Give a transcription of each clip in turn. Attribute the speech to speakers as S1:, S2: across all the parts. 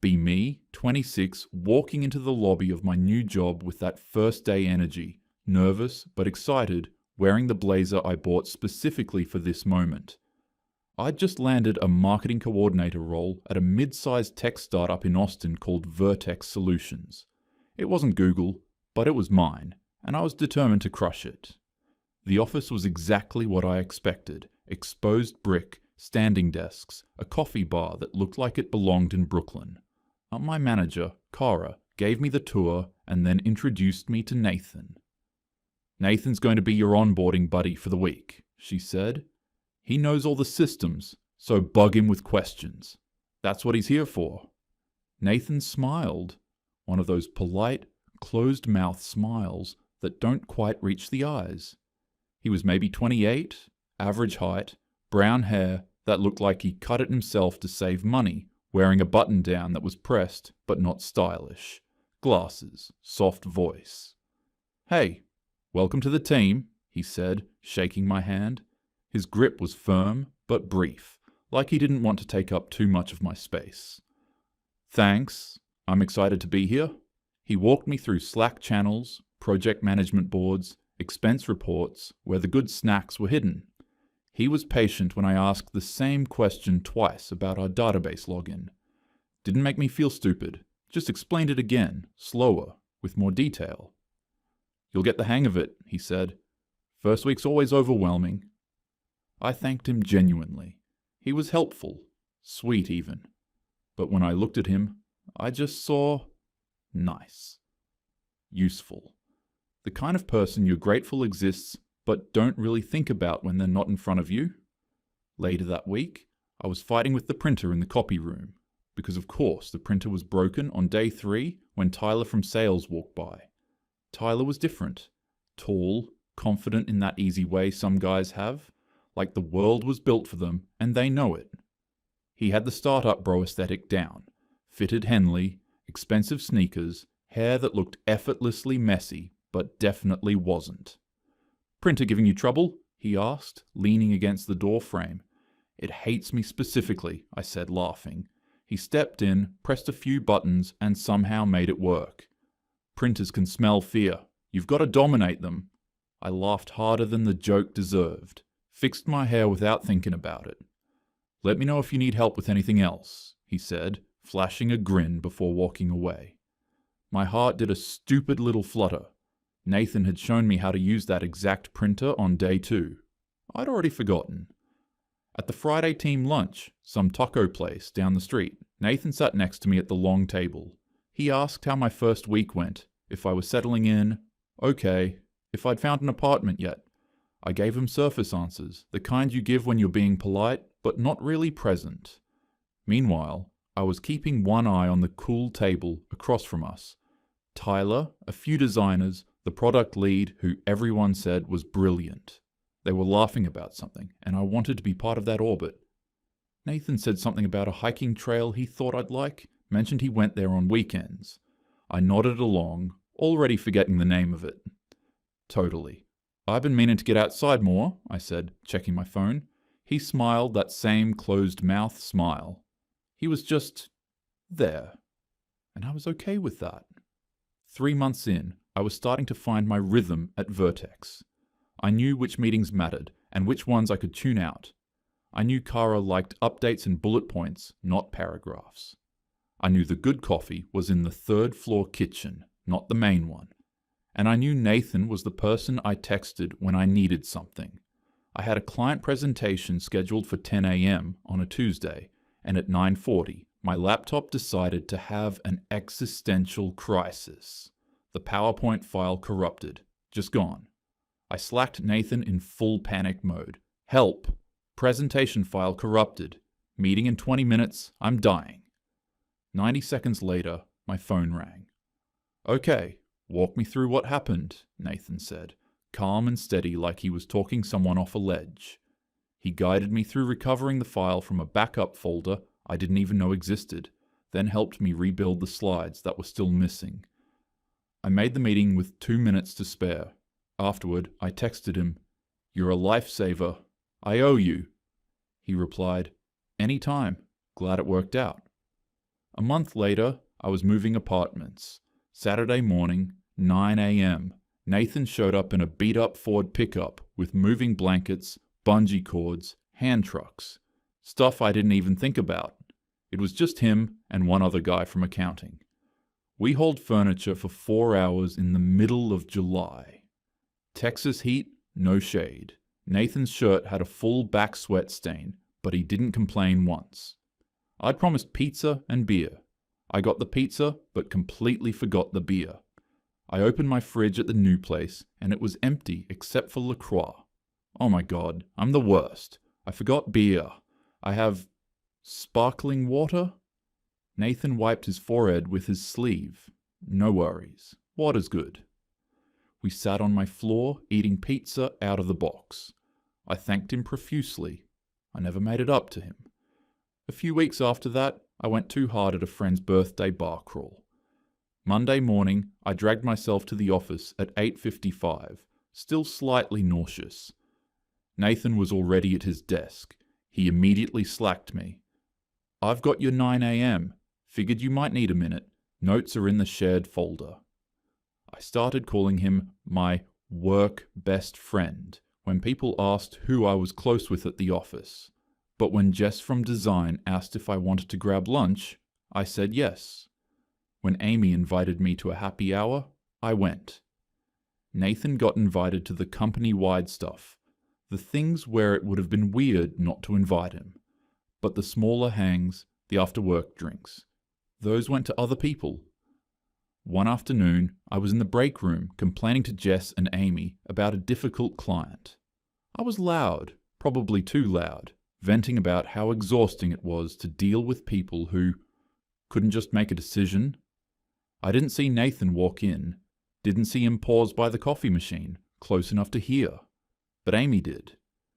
S1: Be me, 26, walking into the lobby of my new job with that first day energy, nervous but excited, wearing the blazer I bought specifically for this moment. I'd just landed a marketing coordinator role at a mid-sized tech startup in Austin called Vertex Solutions. It wasn't Google, but it was mine, and I was determined to crush it. The office was exactly what I expected: exposed brick, standing desks, a coffee bar that looked like it belonged in Brooklyn. My manager, Cara, gave me the tour and then introduced me to Nathan. "Nathan's going to be your onboarding buddy for the week," she said. "He knows all the systems, so bug him with questions. That's what he's here for." Nathan smiled, one of those polite, closed-mouth smiles that don't quite reach the eyes. He was maybe 28, average height, brown hair that looked like he cut it himself to save money, wearing a button-down that was pressed but not stylish, glasses, soft voice. "Hey, welcome to the team," he said, shaking my hand. His grip was firm but brief, like he didn't want to take up too much of my space. "Thanks, I'm excited to be here." He walked me through Slack channels, project management boards, expense reports, where the good snacks were hidden. He was patient when I asked the same question twice about our database login. Didn't make me feel stupid, just explained it again, slower, with more detail. "You'll get the hang of it," he said. "First week's always overwhelming." I thanked him genuinely. He was helpful, sweet even. But when I looked at him, I just saw nice, useful. The kind of person you're grateful exists but don't really think about when they're not in front of you. Later that week, I was fighting with the printer in the copy room, because of course the printer was broken on day 3 when Tyler from sales walked by. Tyler was different. Tall, confident in that easy way some guys have, like the world was built for them and they know it. He had the startup bro aesthetic down, fitted Henley, expensive sneakers, hair that looked effortlessly messy but definitely wasn't. "Printer giving you trouble?" he asked, leaning against the door frame. "It hates me specifically," I said, laughing. He stepped in, pressed a few buttons, and somehow made it work. "Printers can smell fear. You've got to dominate them." I laughed harder than the joke deserved, fixed my hair without thinking about it. "Let me know if you need help with anything else," he said, flashing a grin before walking away. My heart did a stupid little flutter. Nathan had shown me how to use that exact printer on day 2. I'd already forgotten. At the Friday team lunch, some taco place down the street, Nathan sat next to me at the long table. He asked how my first week went, if I was settling in, okay, if I'd found an apartment yet. I gave him surface answers, the kind you give when you're being polite, but not really present. Meanwhile, I was keeping one eye on the cool table across from us. Tyler, a few designers, the product lead who everyone said was brilliant. They were laughing about something, and I wanted to be part of that orbit. Nathan said something about a hiking trail he thought I'd like, mentioned he went there on weekends. I nodded along, already forgetting the name of it. "Totally. I've been meaning to get outside more," I said, checking my phone. He smiled that same closed-mouth smile. He was just there, and I was okay with that. 3 months in, I was starting to find my rhythm at Vertex. I knew which meetings mattered and which ones I could tune out. I knew Cara liked updates and bullet points, not paragraphs. I knew the good coffee was in the 3rd floor kitchen, not the main one. And I knew Nathan was the person I texted when I needed something. I had a client presentation scheduled for 10 a.m. on a Tuesday, and at 9:40, my laptop decided to have an existential crisis. The PowerPoint file corrupted, just gone. I slacked Nathan in full panic mode. "Help! Presentation file corrupted. Meeting in 20 minutes, I'm dying." 90 seconds later, my phone rang. "Okay, walk me through what happened," Nathan said, calm and steady like he was talking someone off a ledge. He guided me through recovering the file from a backup folder I didn't even know existed, then helped me rebuild the slides that were still missing. I made the meeting with 2 minutes to spare. Afterward, I texted him, "You're a lifesaver. I owe you." He replied, "Anytime. Glad it worked out." A month later, I was moving apartments. Saturday morning, 9 a.m. Nathan showed up in a beat-up Ford pickup with moving blankets, bungee cords, hand trucks. Stuff I didn't even think about. It was just him and one other guy from accounting. We hauled furniture for 4 hours in the middle of July. Texas heat, no shade. Nathan's shirt had a full back sweat stain, but he didn't complain once. I'd promised pizza and beer. I got the pizza, but completely forgot the beer. I opened my fridge at the new place, and it was empty except for LaCroix. Oh my god, I'm the worst. I forgot beer. I have sparkling water? Nathan wiped his forehead with his sleeve. No worries. Water's good. We sat on my floor, eating pizza out of the box. I thanked him profusely. I never made it up to him. A few weeks after that, I went too hard at a friend's birthday bar crawl. Monday morning, I dragged myself to the office at 8:55, still slightly nauseous. Nathan was already at his desk. He immediately slacked me. "I've got your 9 a.m. Figured you might need a minute. Notes are in the shared folder." I started calling him my work best friend when people asked who I was close with at the office. But when Jess from design asked if I wanted to grab lunch, I said yes. When Amy invited me to a happy hour, I went. Nathan got invited to the company-wide stuff, the things where it would have been weird not to invite him. But the smaller hangs, the after-work drinks, those went to other people. One afternoon, I was in the break room complaining to Jess and Amy about a difficult client. I was loud, probably too loud, venting about how exhausting it was to deal with people who couldn't just make a decision. I didn't see Nathan walk in, didn't see him pause by the coffee machine, close enough to hear. But Amy did.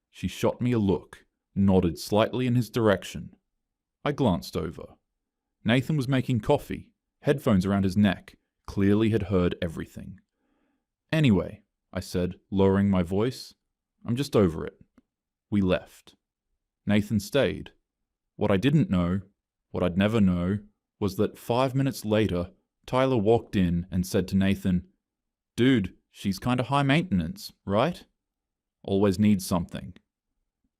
S1: She shot me a look, nodded slightly in his direction. I glanced over. Nathan was making coffee, headphones around his neck, clearly had heard everything. "Anyway," I said, lowering my voice, "I'm just over it." We left. Nathan stayed. What I didn't know, what I'd never know, was that 5 minutes later, Tyler walked in and said to Nathan, "Dude, she's kinda high maintenance, right? Always needs something."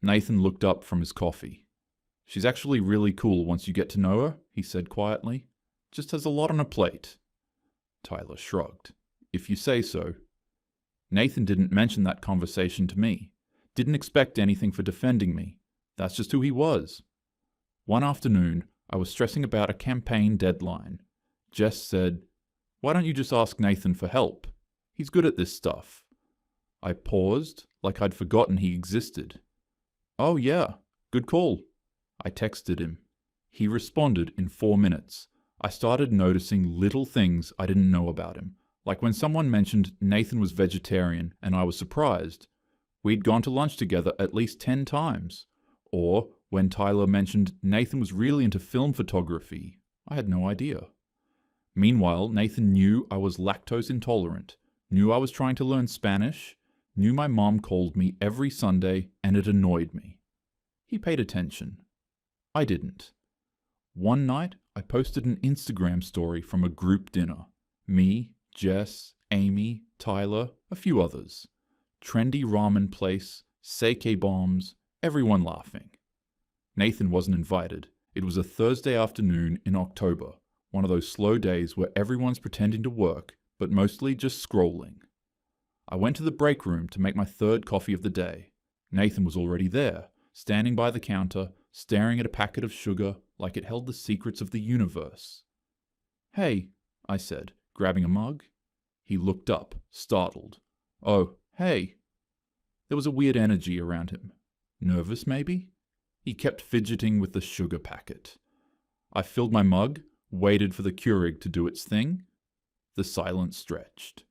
S1: Nathan looked up from his coffee. "She's actually really cool once you get to know her," he said quietly. "Just has a lot on her plate." Tyler shrugged. "If you say so." Nathan didn't mention that conversation to me. Didn't expect anything for defending me. That's just who he was. One afternoon, I was stressing about a campaign deadline. Jess said, "Why don't you just ask Nathan for help? He's good at this stuff." I paused, like I'd forgotten he existed. "Oh yeah, good call." I texted him. He responded in 4 minutes. I started noticing little things I didn't know about him, like when someone mentioned Nathan was vegetarian and I was surprised. We'd gone to lunch together at least 10 times. Or when Tyler mentioned Nathan was really into film photography, I had no idea. Meanwhile, Nathan knew I was lactose intolerant, knew I was trying to learn Spanish, knew my mom called me every Sunday and it annoyed me. He paid attention. I didn't. One night, I posted an Instagram story from a group dinner. Me, Jess, Amy, Tyler, a few others. Trendy ramen place, sake bombs, everyone laughing. Nathan wasn't invited. It was a Thursday afternoon in October, one of those slow days where everyone's pretending to work, but mostly just scrolling. I went to the break room to make my third coffee of the day. Nathan was already there, standing by the counter, staring at a packet of sugar like it held the secrets of the universe. "Hey," I said, grabbing a mug. He looked up, startled. "Oh, hey." There was a weird energy around him. Nervous, maybe? He kept fidgeting with the sugar packet. I filled my mug, waited for the Keurig to do its thing. The silence stretched.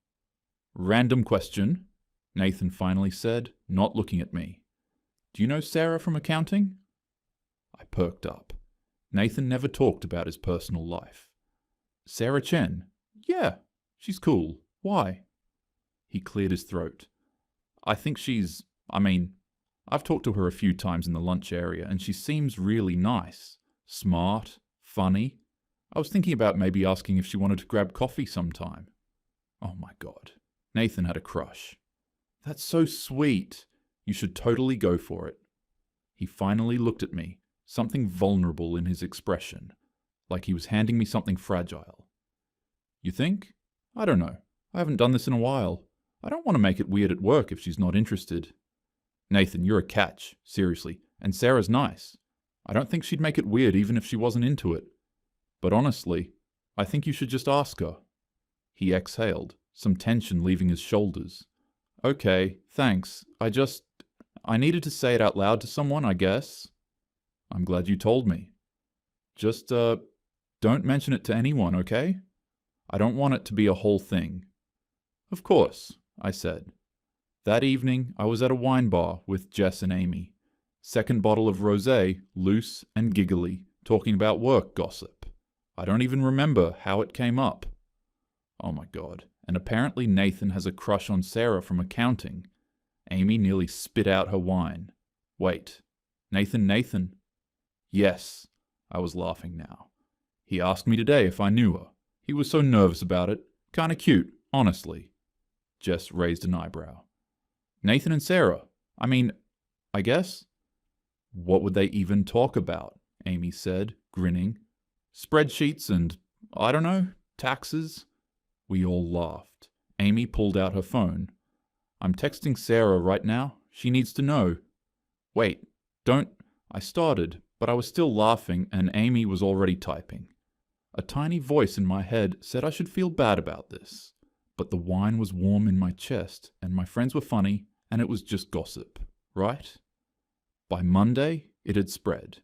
S1: "Random question," Nathan finally said, not looking at me. "Do you know Sarah from accounting?" I perked up. Nathan never talked about his personal life. "Sarah Chen? Yeah, she's cool. Why?" He cleared his throat. "I think I've talked to her a few times in the lunch area, and she seems really nice. Smart, funny. I was thinking about maybe asking if she wanted to grab coffee sometime. Oh my God. Nathan had a crush. That's so sweet. You should totally go for it. He finally looked at me, something vulnerable in his expression, like he was handing me something fragile. You think? I don't know. I haven't done this in a while. I don't want to make it weird at work if she's not interested. Nathan, you're a catch, seriously, and Sarah's nice. I don't think she'd make it weird even if she wasn't into it. But honestly, I think you should just ask her. He exhaled, some tension leaving his shoulders. Okay, thanks. I needed to say it out loud to someone, I guess. I'm glad you told me. Just, don't mention it to anyone, okay? I don't want it to be a whole thing. Of course, I said. That evening, I was at a wine bar with Jess and Amy. Second bottle of rosé, loose and giggly, talking about work gossip. I don't even remember how it came up. Oh my God, and apparently Nathan has a crush on Sarah from accounting. Amy nearly spit out her wine. Wait, Nathan? Yes, I was laughing now. He asked me today if I knew her. He was so nervous about it. Kinda cute, honestly. Jess raised an eyebrow. Nathan and Sarah. I guess. What would they even talk about? Amy said, grinning. Spreadsheets and, I don't know, taxes? We all laughed. Amy pulled out her phone. I'm texting Sarah right now. She needs to know. Wait, don't... I started, but I was still laughing and Amy was already typing. A tiny voice in my head said I should feel bad about this. But the wine was warm in my chest and my friends were funny and it was just gossip, right? By Monday, it had spread.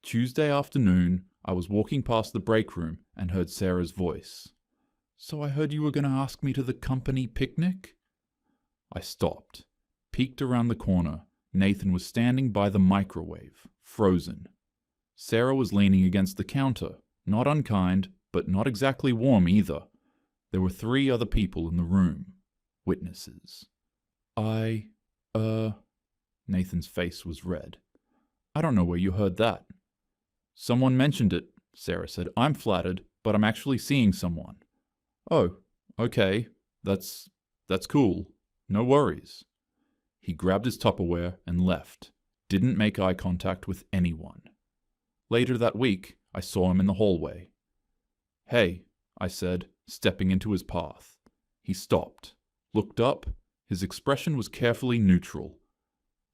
S1: Tuesday afternoon, I was walking past the break room and heard Sarah's voice. So I heard you were going to ask me to the company picnic? I stopped, peeked around the corner. Nathan was standing by the microwave, frozen. Sarah was leaning against the counter, not unkind, but not exactly warm either. There were 3 other people in the room, witnesses. Nathan's face was red. I don't know where you heard that. Someone mentioned it, Sarah said. I'm flattered, but I'm actually seeing someone. Oh, okay, that's cool. No worries. He grabbed his Tupperware and left. Didn't make eye contact with anyone. Later that week, I saw him in the hallway. Hey, I said, stepping into his path. He stopped, looked up. His expression was carefully neutral.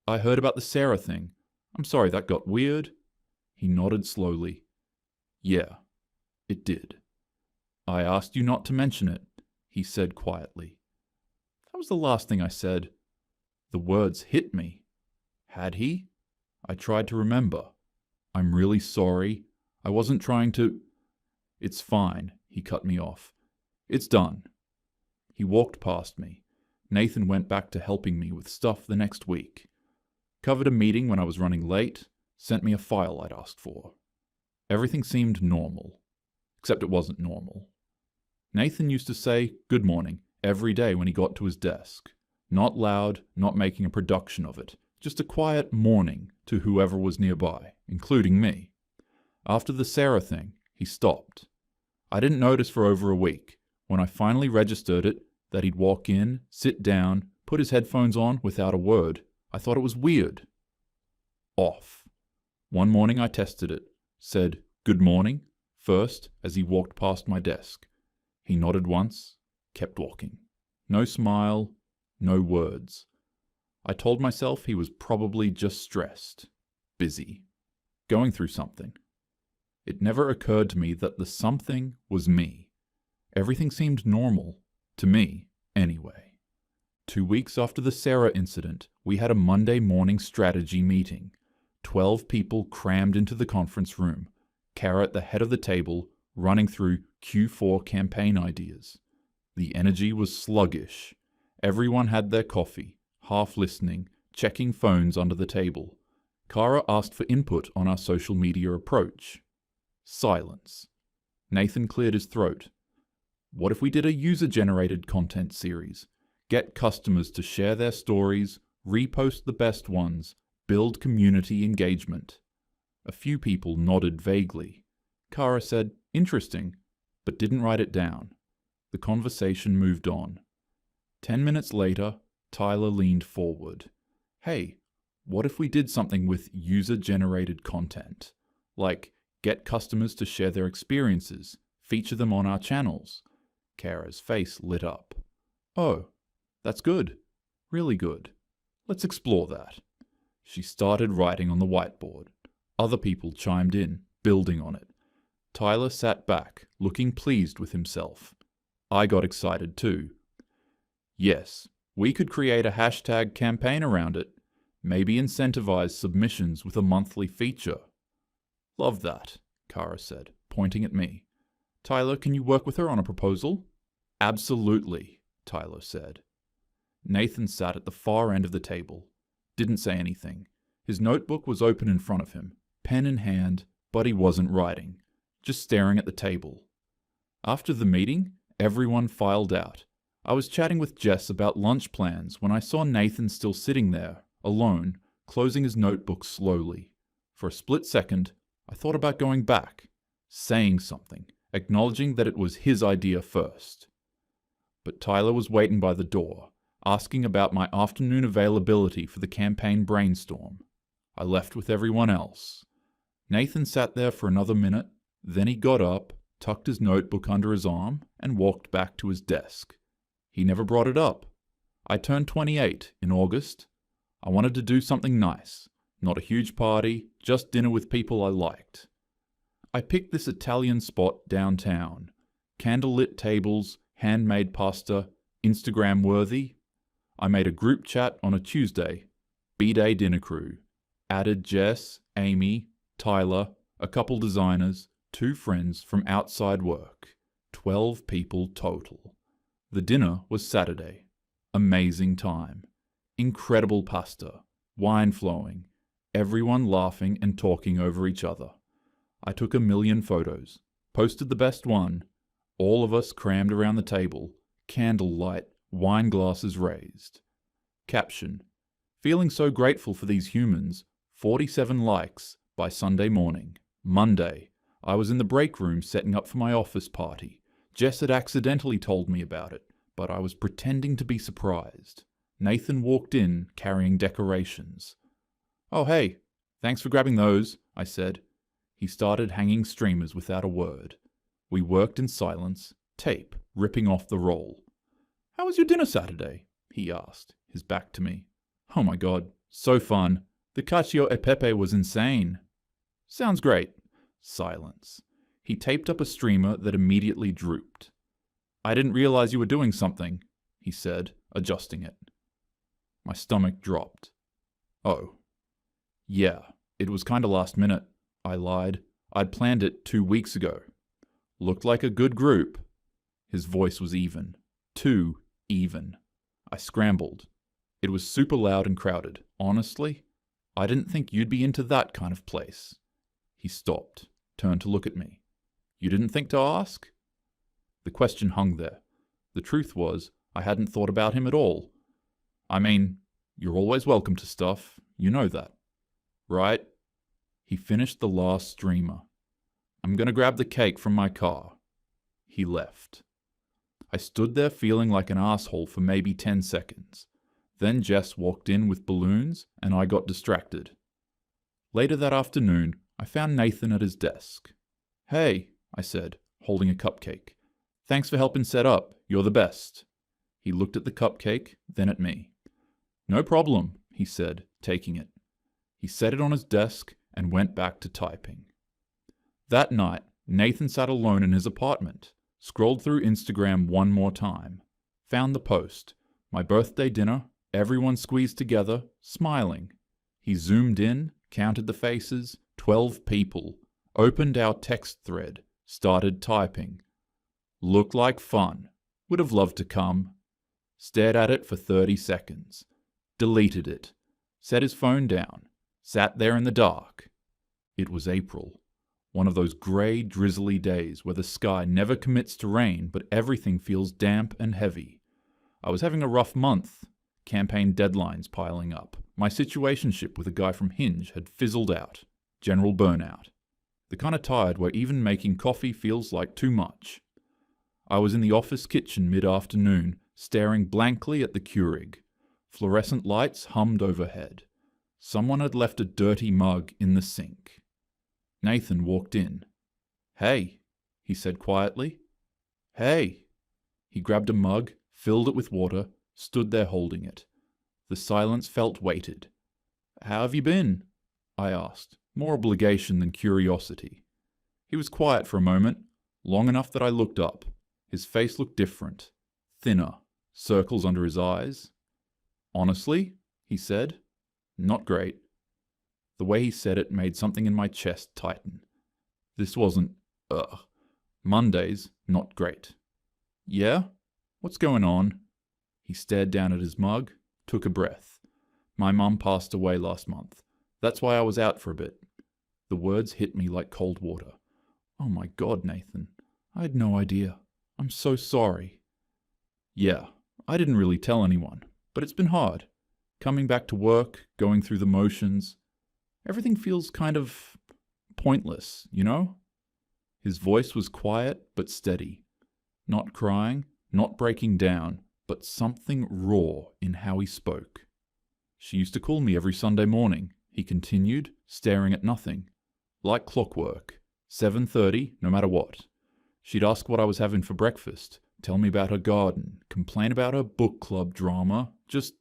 S1: I heard about the Sarah thing. I'm sorry that got weird. He nodded slowly. Yeah, it did. I asked you not to mention it, he said quietly. That was the last thing I said. The words hit me. Had he? I tried to remember. I'm really sorry. I wasn't trying to... It's fine, he cut me off. It's done. He walked past me. Nathan went back to helping me with stuff the next week. Covered a meeting when I was running late, sent me a file I'd asked for. Everything seemed normal. Except it wasn't normal. Nathan used to say good morning every day when he got to his desk. Not loud, not making a production of it. Just a quiet morning to whoever was nearby, including me. After the Sarah thing, he stopped. I didn't notice for over a week. When I finally registered it, that he'd walk in, sit down, put his headphones on without a word, I thought it was weird. Off. One morning I tested it, said, good morning, first as he walked past my desk. He nodded once, kept walking. No smile, no words. I told myself he was probably just stressed, busy, going through something. It never occurred to me that the something was me. Everything seemed normal, to me, anyway. 2 weeks after the Sarah incident, we had a Monday morning strategy meeting. 12 people crammed into the conference room, Kara at the head of the table, running through Q4 campaign ideas. The energy was sluggish. Everyone had their coffee, half listening, checking phones under the table. Kara asked for input on our social media approach. Silence. Nathan cleared his throat. What if we did a user-generated content series? Get customers to share their stories, repost the best ones, build community engagement. A few people nodded vaguely. Kara said, Interesting, but didn't write it down. The conversation moved on. 10 minutes later, Tyler leaned forward. Hey, what if we did something with user-generated content? Like, get customers to share their experiences, feature them on our channels. Kara's face lit up. Oh, that's good. Really good. Let's explore that. She started writing on the whiteboard. Other people chimed in, building on it. Tyler sat back, looking pleased with himself. I got excited too. Yes, we could create a hashtag campaign around it. Maybe incentivize submissions with a monthly feature. Love that, Kara said, pointing at me. Tyler, can you work with her on a proposal? Absolutely, Tyler said. Nathan sat at the far end of the table. Didn't say anything. His notebook was open in front of him, pen in hand, but he wasn't writing, just staring at the table. After the meeting, everyone filed out. I was chatting with Jess about lunch plans when I saw Nathan still sitting there, alone, closing his notebook slowly. For a split second, I thought about going back, saying something, acknowledging that it was his idea first. But Tyler was waiting by the door, asking about my afternoon availability for the campaign brainstorm. I left with everyone else. Nathan sat there for another minute, then he got up, tucked his notebook under his arm, and walked back to his desk. He never brought it up. I turned 28 in August. I wanted to do something nice. Not a huge party, just dinner with people I liked. I picked this Italian spot downtown. Candlelit tables, handmade pasta, Instagram worthy. I made a group chat on a Tuesday. B-Day dinner crew. Added Jess, Amy, Tyler, a couple designers, 2 friends from outside work. 12 people total. The dinner was Saturday. Amazing time. Incredible pasta. Wine flowing. Everyone laughing and talking over each other. I took 1,000,000 photos. Posted the best one. All of us crammed around the table. Candlelight. Wine glasses raised. Caption. Feeling so grateful for these humans. 47 likes by Sunday morning. Monday. I was in the break room setting up for my office party. Jess had accidentally told me about it, but I was pretending to be surprised. Nathan walked in carrying decorations. Oh hey, thanks for grabbing those, I said. He started hanging streamers without a word. We worked in silence, tape ripping off the roll. How was your dinner Saturday? He asked, his back to me. Oh my god, so fun. The cacio e pepe was insane. Sounds great. Silence. He taped up a streamer that immediately drooped. I didn't realize you were doing something, he said, adjusting it. My stomach dropped. Oh. Yeah, it was kinda last minute, I lied. I'd planned it 2 weeks ago. Looked like a good group. His voice was even. Too even. I scrambled. It was super loud and crowded. Honestly, I didn't think you'd be into that kind of place. He stopped, turned to look at me. You didn't think to ask? The question hung there. The truth was, I hadn't thought about him at all. I mean, you're always welcome to stuff. You know that. Right? He finished the last streamer. I'm gonna grab the cake from my car. He left. I stood there feeling like an asshole for maybe 10 seconds. Then Jess walked in with balloons and I got distracted. Later that afternoon, I found Nathan at his desk. Hey, I said, holding a cupcake. Thanks for helping set up. You're the best. He looked at the cupcake, then at me. No problem, he said, taking it. He set it on his desk and went back to typing. That night, Nathan sat alone in his apartment, scrolled through Instagram one more time, found the post, my birthday dinner, everyone squeezed together, smiling. He zoomed in, counted the faces, 12 people, opened our text thread, started typing. Looked like fun. Would have loved to come. Stared at it for 30 seconds. Deleted it. Set his phone down. Sat there in the dark. It was April. One of those grey, drizzly days where the sky never commits to rain, but everything feels damp and heavy. I was having a rough month. Campaign deadlines piling up. My situationship with a guy from Hinge had fizzled out. General burnout. The kind of tired where even making coffee feels like too much. I was in the office kitchen mid-afternoon, staring blankly at the Keurig. Fluorescent lights hummed overhead. Someone had left a dirty mug in the sink. Nathan walked in. "Hey," he said quietly. "Hey." He grabbed a mug, filled it with water, stood there holding it. The silence felt weighted. "How have you been?" I asked, more obligation than curiosity. He was quiet for a moment, long enough that I looked up. His face looked different, thinner, circles under his eyes. "Honestly," he said, "not great." The way he said it made something in my chest tighten. This wasn't, Mondays, not great. "Yeah? What's going on?" He stared down at his mug, took a breath. "My mum passed away last month. That's why I was out for a bit." The words hit me like cold water. "Oh my God, Nathan. I had no idea. I'm so sorry." "Yeah, I didn't really tell anyone, but it's been hard. Coming back to work, going through the motions. Everything feels kind of pointless, you know?" His voice was quiet but steady. Not crying, not breaking down, but something raw in how he spoke. "She used to call me every Sunday morning," he continued, staring at nothing. "Like clockwork. 7:30, no matter what. She'd ask what I was having for breakfast, tell me about her garden, complain about her book club drama, just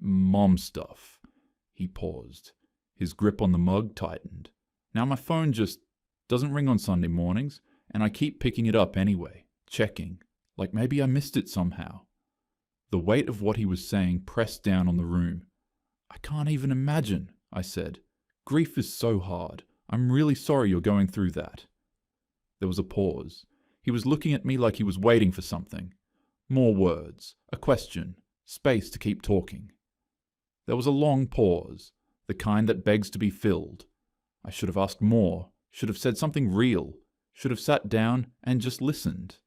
S1: mom stuff." He paused. His grip on the mug tightened. "Now my phone just doesn't ring on Sunday mornings, and I keep picking it up anyway, checking, like maybe I missed it somehow." The weight of what he was saying pressed down on the room. "I can't even imagine," I said. "Grief is so hard. I'm really sorry you're going through that." There was a pause. He was looking at me like he was waiting for something. More words, a question, space to keep talking. There was a long pause, the kind that begs to be filled. I should have asked more, should have said something real, should have sat down and just listened.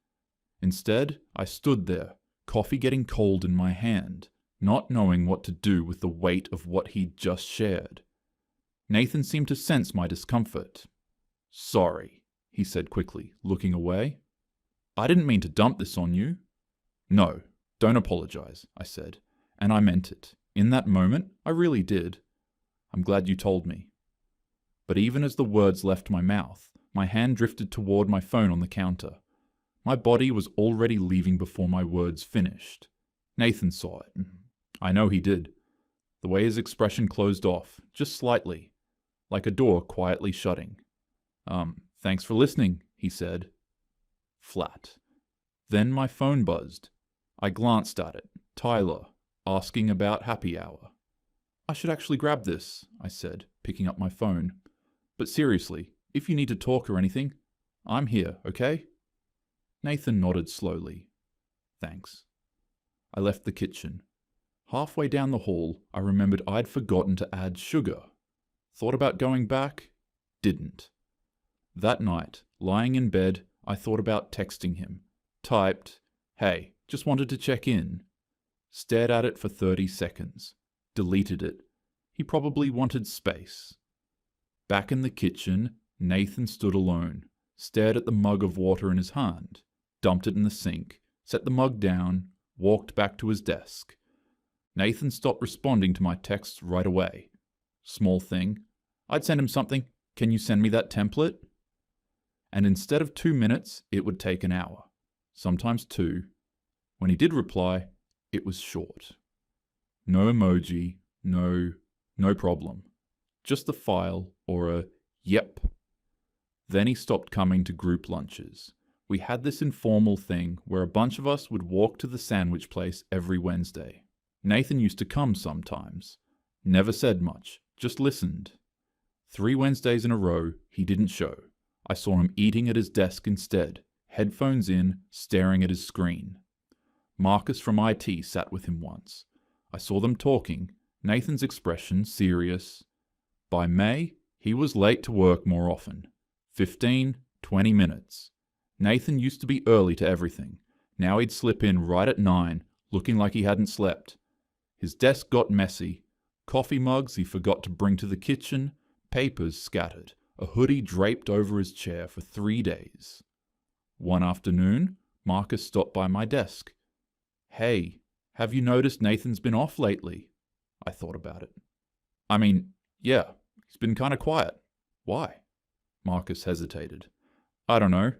S1: Instead, I stood there, coffee getting cold in my hand, not knowing what to do with the weight of what he'd just shared. Nathan seemed to sense my discomfort. "Sorry," he said quickly, looking away. "I didn't mean to dump this on you." "No, don't apologize," I said, and I meant it. In that moment, I really did. "I'm glad you told me." But even as the words left my mouth, my hand drifted toward my phone on the counter. My body was already leaving before my words finished. Nathan saw it. I know he did. The way his expression closed off, just slightly, like a door quietly shutting. Thanks for listening," he said. Flat. Then my phone buzzed. I glanced at it. Tyler, asking about happy hour. "I should actually grab this," I said, picking up my phone. "But seriously, if you need to talk or anything, I'm here, okay?" Nathan nodded slowly. "Thanks." I left the kitchen. Halfway down the hall, I remembered I'd forgotten to add sugar. Thought about going back? Didn't. That night, lying in bed, I thought about texting him. Typed, "Hey, just wanted to check in." Stared at it for 30 seconds. Deleted it. He probably wanted space. Back in the kitchen, Nathan stood alone, stared at the mug of water in his hand, dumped it in the sink, set the mug down, walked back to his desk. Nathan stopped responding to my texts right away. Small thing. I'd send him something. "Can you send me that template?" And instead of 2 minutes, it would take an hour. Sometimes 2. When he did reply, it was short. No emoji, no problem. Just the file or a "yep." Then he stopped coming to group lunches. We had this informal thing where a bunch of us would walk to the sandwich place every Wednesday. Nathan used to come sometimes. Never said much, just listened. 3 Wednesdays in a row, he didn't show. I saw him eating at his desk instead, headphones in, staring at his screen. Marcus from IT sat with him once. I saw them talking, Nathan's expression serious. By May, he was late to work more often. 15, 20 minutes. Nathan used to be early to everything. Now he'd slip in right at 9, looking like he hadn't slept. His desk got messy. Coffee mugs he forgot to bring to the kitchen, papers scattered, a hoodie draped over his chair for 3 days. One afternoon, Marcus stopped by my desk. "Hey, have you noticed Nathan's been off lately?" I thought about it. "I mean, yeah, he's been kind of quiet. Why?" Marcus hesitated. "I don't know.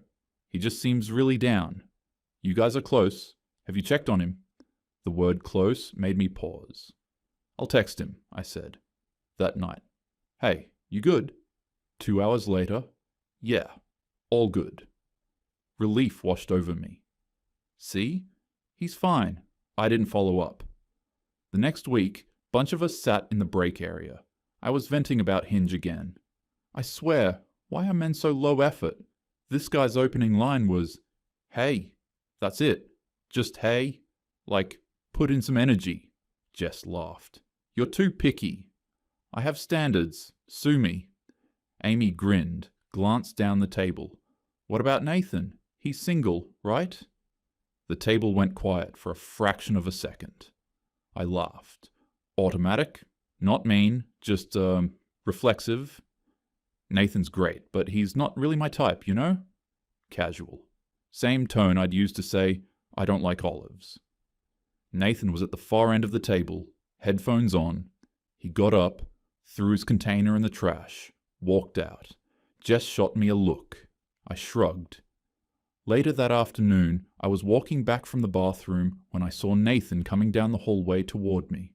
S1: He just seems really down. You guys are close. Have you checked on him?" The word close made me pause. "I'll text him," I said. That night. "Hey, you good?" 2 hours later. "Yeah, all good." Relief washed over me. "See? He's fine." I didn't follow up. The next week, a bunch of us sat in the break area. I was venting about Hinge again. I swear, why are men so low effort? This guy's opening line was, "Hey." That's it. Just hey. Like, put in some energy. Jess laughed. "You're too picky." "I have standards. Sue me." Amy grinned, glanced down the table. "What about Nathan? He's single, right?" The table went quiet for a fraction of a second. I laughed. "Automatic? Not mean, just, reflexive. Nathan's great, but he's not really my type, you know?" Casual. Same tone I'd use to say, "I don't like olives." Nathan was at the far end of the table, headphones on. He got up, threw his container in the trash, walked out. Jess shot me a look. I shrugged. Later that afternoon, I was walking back from the bathroom when I saw Nathan coming down the hallway toward me.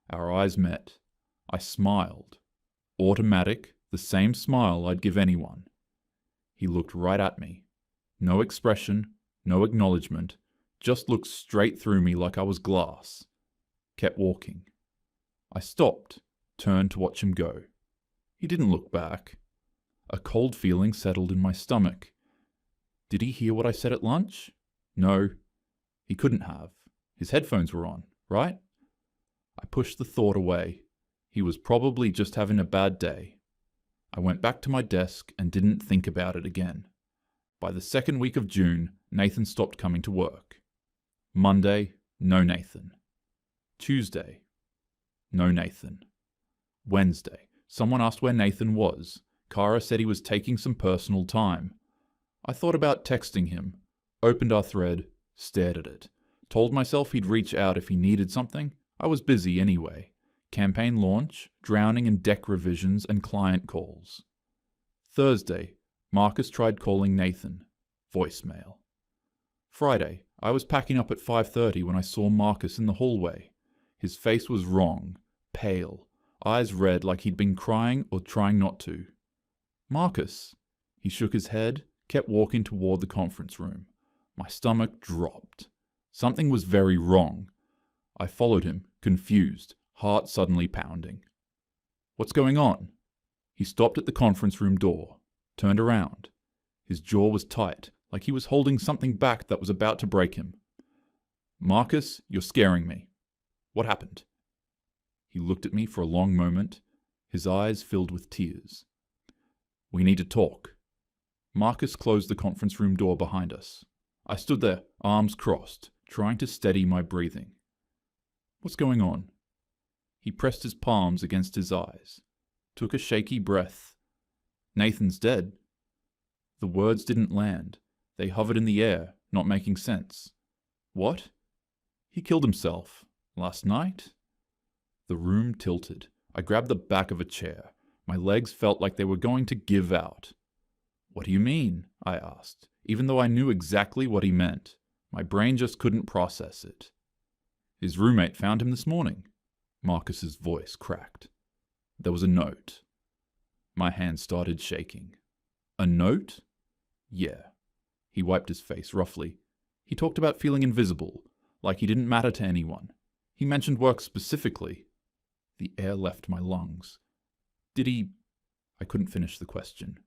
S1: Our eyes met. I smiled. Automatic, the same smile I'd give anyone. He looked right at me. No expression, no acknowledgement, just looked straight through me like I was glass. Kept walking. I stopped, turned to watch him go. He didn't look back. A cold feeling settled in my stomach. Did he hear what I said at lunch? No, he couldn't have. His headphones were on, right? I pushed the thought away. He was probably just having a bad day. I went back to my desk and didn't think about it again. By the second week of June, Nathan stopped coming to work. Monday, no Nathan. Tuesday, no Nathan. Wednesday, someone asked where Nathan was. Kara said he was taking some personal time. I thought about texting him, opened our thread, stared at it, told myself he'd reach out if he needed something. I was busy anyway. Campaign launch, drowning in deck revisions and client calls. Thursday, Marcus tried calling Nathan. Voicemail. Friday, I was packing up at 5:30 when I saw Marcus in the hallway. His face was wrong, pale, eyes red like he'd been crying or trying not to. "Marcus." He shook his head, kept walking toward the conference room. My stomach dropped. Something was very wrong. I followed him, confused, heart suddenly pounding. "What's going on?" He stopped at the conference room door, turned around. His jaw was tight, like he was holding something back that was about to break him. "Marcus, you're scaring me." "What happened?" He looked at me for a long moment, his eyes filled with tears. "We need to talk." Marcus closed the conference room door behind us. I stood there, arms crossed, trying to steady my breathing. "What's going on?" He pressed his palms against his eyes, took a shaky breath. "Nathan's dead." The words didn't land. They hovered in the air, not making sense. "What?" "He killed himself. Last night?" The room tilted. I grabbed the back of a chair. My legs felt like they were going to give out. "What do you mean?" I asked, even though I knew exactly what he meant. My brain just couldn't process it. "His roommate found him this morning." Marcus's voice cracked. There was a note. My hand started shaking. "A note?" "Yeah." He wiped his face roughly. He talked about feeling invisible, like he didn't matter to anyone. He mentioned work specifically. The air left my lungs. "Did he—" I couldn't finish the question.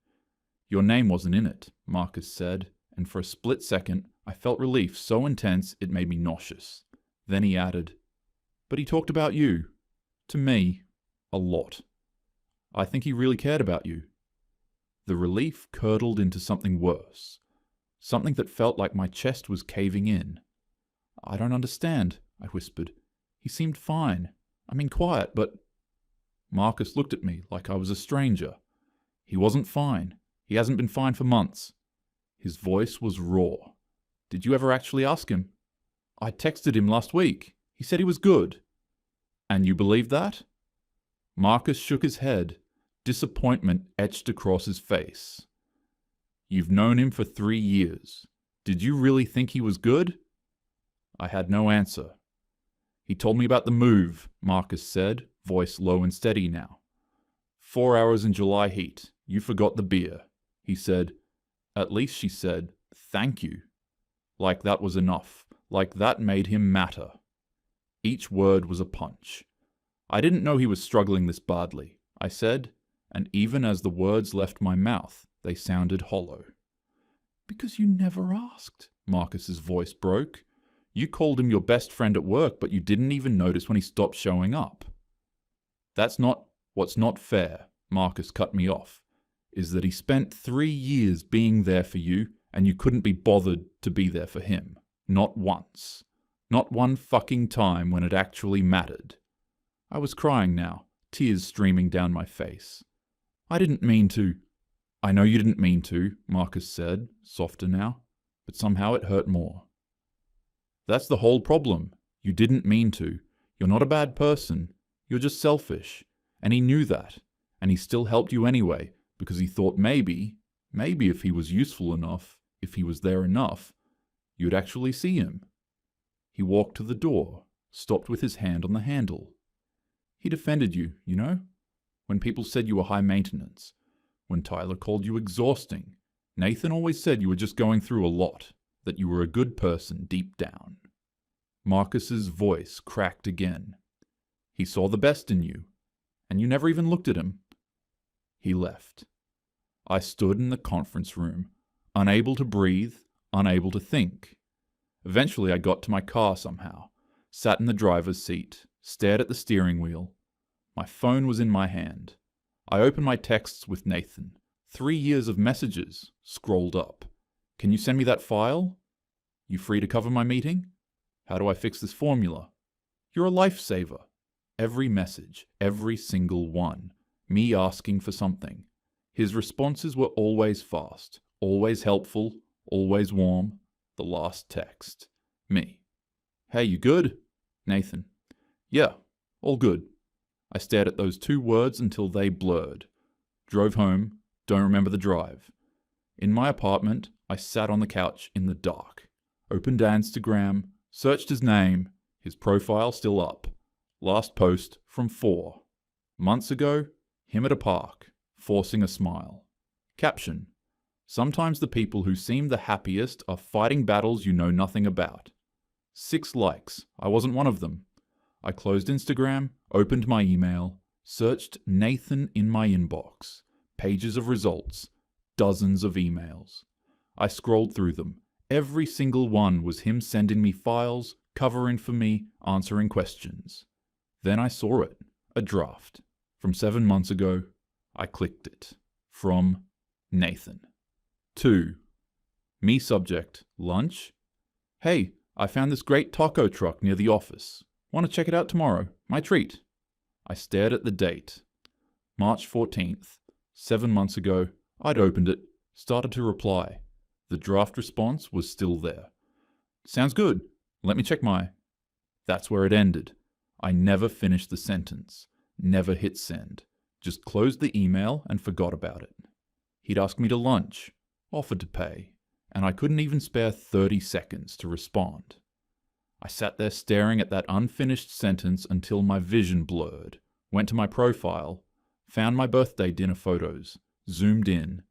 S1: "Your name wasn't in it," Marcus said, and for a split second I felt relief so intense it made me nauseous. Then he added, "But he talked about you. To me. A lot. I think he really cared about you." The relief curdled into something worse. Something that felt like my chest was caving in. "I don't understand," I whispered. "He seemed fine. I mean quiet, but—" Marcus looked at me like I was a stranger. He wasn't fine. He hasn't been fine for months. His voice was raw. Did you ever actually ask him? I texted him last week. He said he was good. And you believed that? Marcus shook his head. Disappointment etched across his face. You've known him for 3 years. Did you really think he was good? I had no answer. He told me about the move, Marcus said, voice low and steady now. 4 hours in July heat. You forgot the beer. He said. At least she said, thank you. Like that was enough. Like that made him matter. Each word was a punch. I didn't know he was struggling this badly, I said, and even as the words left my mouth, they sounded hollow. Because you never asked, Marcus's voice broke. You called him your best friend at work, but you didn't even notice when he stopped showing up. That's not what's not fair, Marcus cut me off, is that he spent 3 years being there for you, and you couldn't be bothered to be there for him. Not once. Not one fucking time when it actually mattered. I was crying now, tears streaming down my face. I didn't mean to. I know you didn't mean to, Marcus said, softer now, but somehow it hurt more. That's the whole problem. You didn't mean to. You're not a bad person. You're just selfish. And he knew that. And he still helped you anyway, because he thought maybe if he was useful enough, if he was there enough, you'd actually see him. He walked to the door, stopped with his hand on the handle. He defended you, you know? When people said you were high maintenance. When Tyler called you exhausting. Nathan always said you were just going through a lot, that you were a good person deep down. Marcus's voice cracked again. He saw the best in you, and you never even looked at him. He left. I stood in the conference room, unable to breathe, unable to think. Eventually I got to my car somehow, sat in the driver's seat, stared at the steering wheel. My phone was in my hand. I opened my texts with Nathan. 3 years of messages scrolled up. Can you send me that file? You free to cover my meeting? How do I fix this formula? You're a lifesaver. Every message, every single one. Me asking for something. His responses were always fast, always helpful, always warm. The last text. Me. Hey, you good? Nathan. Yeah, all good. I stared at those 2 words until they blurred. Drove home, don't remember the drive. In my apartment, I sat on the couch in the dark. Opened Instagram, searched his name, his profile still up. Last post from 4 months ago, him at a park, forcing a smile. Caption. Sometimes the people who seem the happiest are fighting battles you know nothing about. 6 likes. I wasn't one of them. I closed Instagram, opened my email, searched Nathan in my inbox. Pages of results. Dozens of emails. I scrolled through them. Every single one was him sending me files, covering for me, answering questions. Then I saw it. A draft. From 7 months ago. I clicked it. From Nathan. 2. Me subject. Lunch? Hey, I found this great taco truck near the office. Want to check it out tomorrow? My treat. I stared at the date. March 14th. 7 months ago. I'd opened it. Started to reply. The draft response was still there. Sounds good. Let me check my... That's where it ended. I never finished the sentence. Never hit send. Just closed the email and forgot about it. He'd asked me to lunch. Offered to pay. And I couldn't even spare 30 seconds to respond. I sat there staring at that unfinished sentence until my vision blurred. Went to my profile. Found my birthday dinner photos. Zoomed in.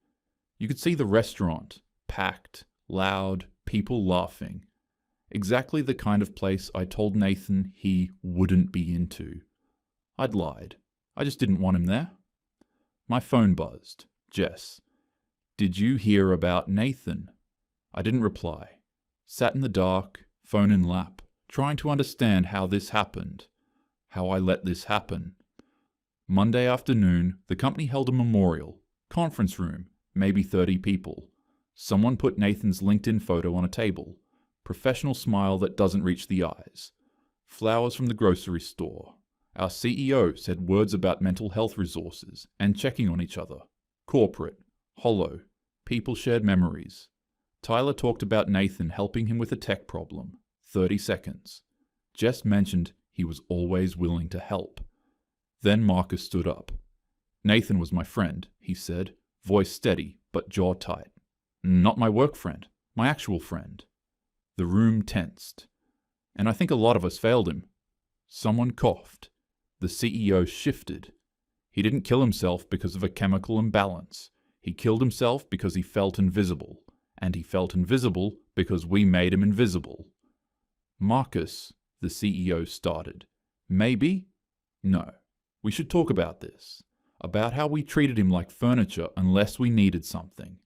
S1: You could see the restaurant. Packed. Loud. People laughing. Exactly the kind of place I told Nathan he wouldn't be into. I'd lied. I just didn't want him there. My phone buzzed. Jess. Did you hear about Nathan? I didn't reply. Sat in the dark, phone in lap, trying to understand how this happened. How I let this happen. Monday afternoon, the company held a memorial. Conference room, maybe 30 people. Someone put Nathan's LinkedIn photo on a table. Professional smile that doesn't reach the eyes. Flowers from the grocery store. Our CEO said words about mental health resources and checking on each other. Corporate, hollow, people shared memories. Tyler talked about Nathan helping him with a tech problem. 30 seconds. Jess mentioned he was always willing to help. Then Marcus stood up. Nathan was my friend, he said, voice steady but jaw tight. Not my work friend, my actual friend. The room tensed. And I think a lot of us failed him. Someone coughed. The CEO shifted. He didn't kill himself because of a chemical imbalance. He killed himself because he felt invisible. And he felt invisible because we made him invisible. Marcus, the CEO started. Maybe? No. We should talk about this. About how we treated him like furniture unless we needed something.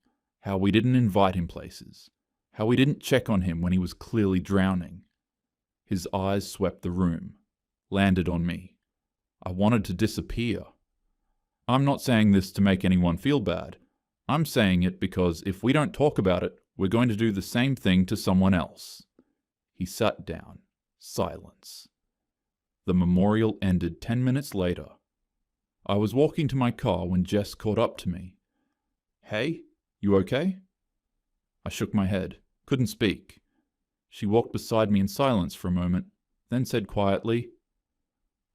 S1: How we didn't invite him places. How we didn't check on him when he was clearly drowning. His eyes swept the room. Landed on me. I wanted to disappear. I'm not saying this to make anyone feel bad. I'm saying it because if we don't talk about it, we're going to do the same thing to someone else. He sat down. Silence. The memorial ended 10 minutes later. I was walking to my car when Jess caught up to me. Hey, you okay? I shook my head. Couldn't speak. She walked beside me in silence for a moment, then said quietly,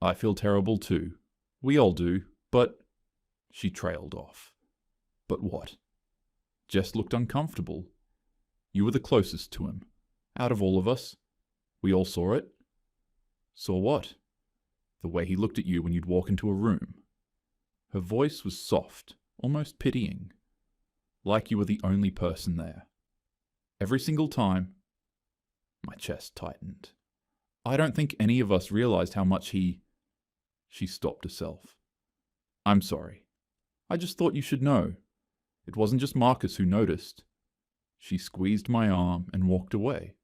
S1: I feel terrible too. We all do, but... She trailed off. But what? Jess looked uncomfortable. You were the closest to him. Out of all of us. We all saw it. Saw what? The way he looked at you when you'd walk into a room. Her voice was soft, almost pitying. Like you were the only person there. Every single time. My chest tightened. I don't think any of us realized how much he... She stopped herself. I'm sorry. I just thought you should know. It wasn't just Marcus who noticed. She squeezed my arm and walked away.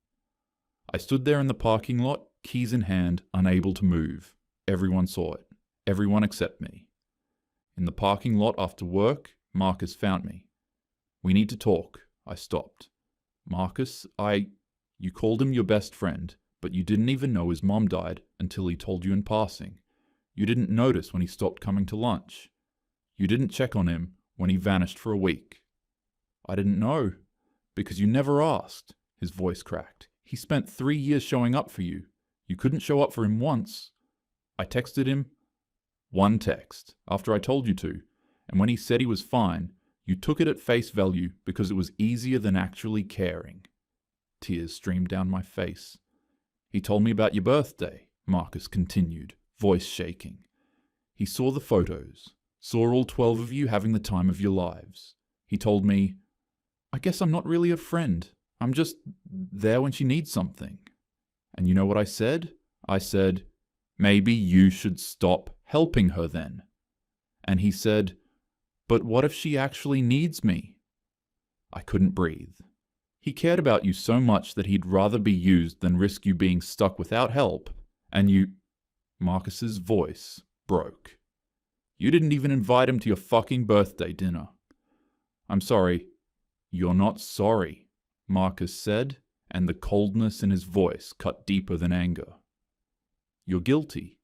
S1: I stood there in the parking lot, keys in hand, unable to move. Everyone saw it. Everyone except me. In the parking lot after work, Marcus found me. We need to talk. I stopped. Marcus, You called him your best friend, but you didn't even know his mom died until he told you in passing. You didn't notice when he stopped coming to lunch. You didn't check on him when he vanished for a week. I didn't know, because you never asked. His voice cracked. He spent 3 years showing up for you. You couldn't show up for him once. I texted him. One text, after I told you to, and when he said he was fine, you took it at face value because it was easier than actually caring. Tears streamed down my face. He told me about your birthday, Marcus continued, voice shaking. He saw the photos, saw all 12 of you having the time of your lives. He told me, I guess I'm not really a friend. I'm just there when she needs something. And you know what I said? I said, maybe you should stop helping her then. And he said, but what if she actually needs me? I couldn't breathe. He cared about you so much that he'd rather be used than risk you being stuck without help. And you... Marcus's voice broke. You didn't even invite him to your fucking birthday dinner. I'm sorry. You're not sorry, Marcus said, and the coldness in his voice cut deeper than anger. You're guilty.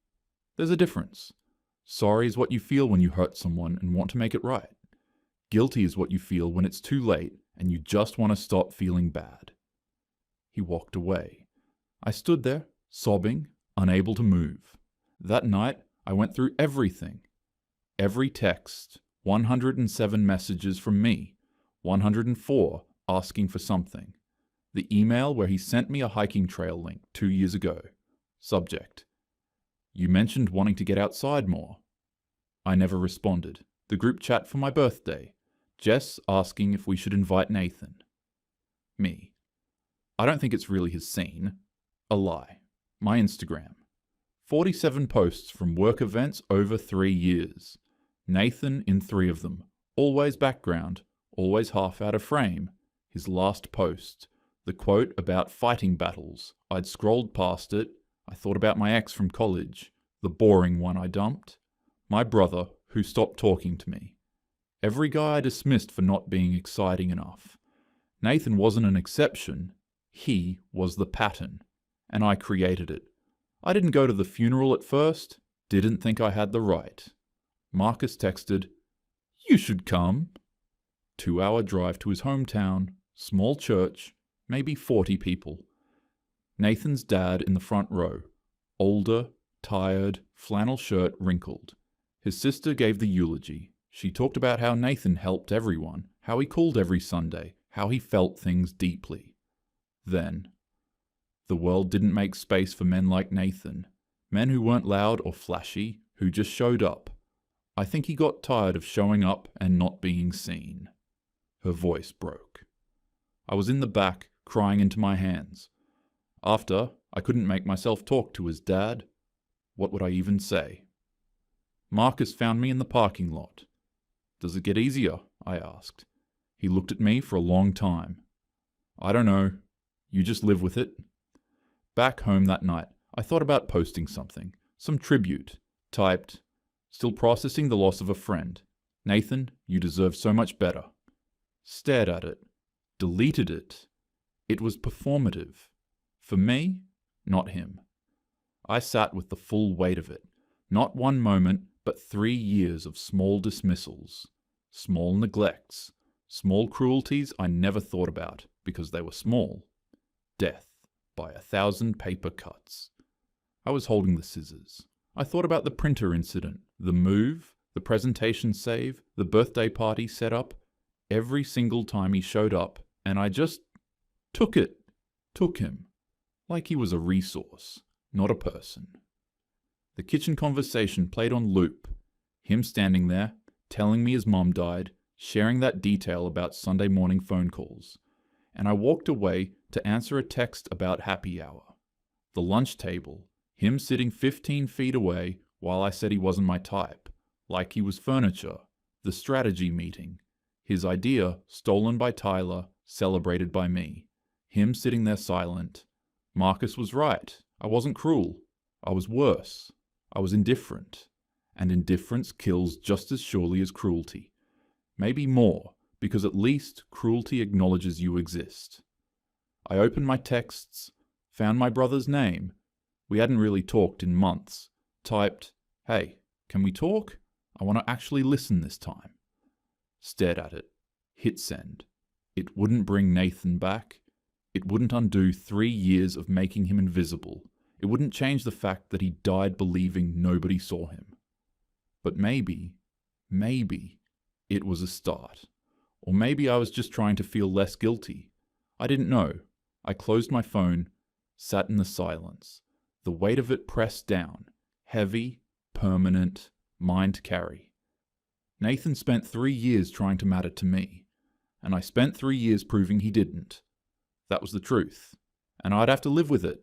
S1: There's a difference. Sorry is what you feel when you hurt someone and want to make it right. Guilty is what you feel when it's too late and you just want to stop feeling bad. He walked away. I stood there, sobbing, unable to move. That night, I went through everything. Every text, 107 messages from me, 104 asking for something. The email where he sent me a hiking trail link 2 years ago. Subject: you mentioned wanting to get outside more. I never responded. The group chat for my birthday. Jess asking if we should invite Nathan. Me: I don't think it's really his scene. A lie. My Instagram. 47 posts from work events over 3 years. Nathan in 3 of them. Always background. Always half out of frame. His last post. The quote about fighting battles. I'd scrolled past it. I thought about my ex from college. The boring one I dumped. My brother, who stopped talking to me. Every guy I dismissed for not being exciting enough. Nathan wasn't an exception. He was the pattern. And I created it. I didn't go to the funeral at first. Didn't think I had the right. Marcus texted, You should come. 2-hour drive to his hometown, small church, maybe 40 people. Nathan's dad in the front row, older, tired, flannel shirt wrinkled. His sister gave the eulogy. She talked about how Nathan helped everyone, how he called every Sunday, how he felt things deeply. Then, the world didn't make space for men like Nathan, men who weren't loud or flashy, who just showed up. I think he got tired of showing up and not being seen. Her voice broke. I was in the back, crying into my hands. After, I couldn't make myself talk to his dad. What would I even say? Marcus found me in the parking lot. Does it get easier? I asked. He looked at me for a long time. I don't know. You just live with it. Back home that night, I thought about posting something, some tribute. Typed, still processing the loss of a friend. Nathan, you deserve so much better. Stared at it. Deleted it. It was performative. For me, not him. I sat with the full weight of it. Not one moment, but 3 years of small dismissals, small neglects, small cruelties I never thought about because they were small. Death by 1,000 paper cuts. I was holding the scissors. I thought about the printer incident, the move, the presentation save, the birthday party set up, every single time he showed up, and I just took him, like he was a resource, not a person. The kitchen conversation played on loop, him standing there, telling me his mom died, sharing that detail about Sunday morning phone calls, and I walked away to answer a text about happy hour. The lunch table, him sitting 15 feet away while I said he wasn't my type, like he was furniture. The strategy meeting. His idea, stolen by Tyler, celebrated by me. Him sitting there silent. Marcus was right. I wasn't cruel. I was worse. I was indifferent. And indifference kills just as surely as cruelty. Maybe more, because at least cruelty acknowledges you exist. I opened my texts, found my brother's name. We hadn't really talked in months. Typed, hey, can we talk? I want to actually listen this time. Stared at it. Hit send. It wouldn't bring Nathan back. It wouldn't undo 3 years of making him invisible. It wouldn't change the fact that he died believing nobody saw him. But maybe it was a start. Or maybe I was just trying to feel less guilty. I didn't know. I closed my phone, sat in the silence. The weight of it pressed down, heavy, permanent, mine to carry. Nathan spent 3 years trying to matter to me, and I spent 3 years proving he didn't. That was the truth, and I'd have to live with it.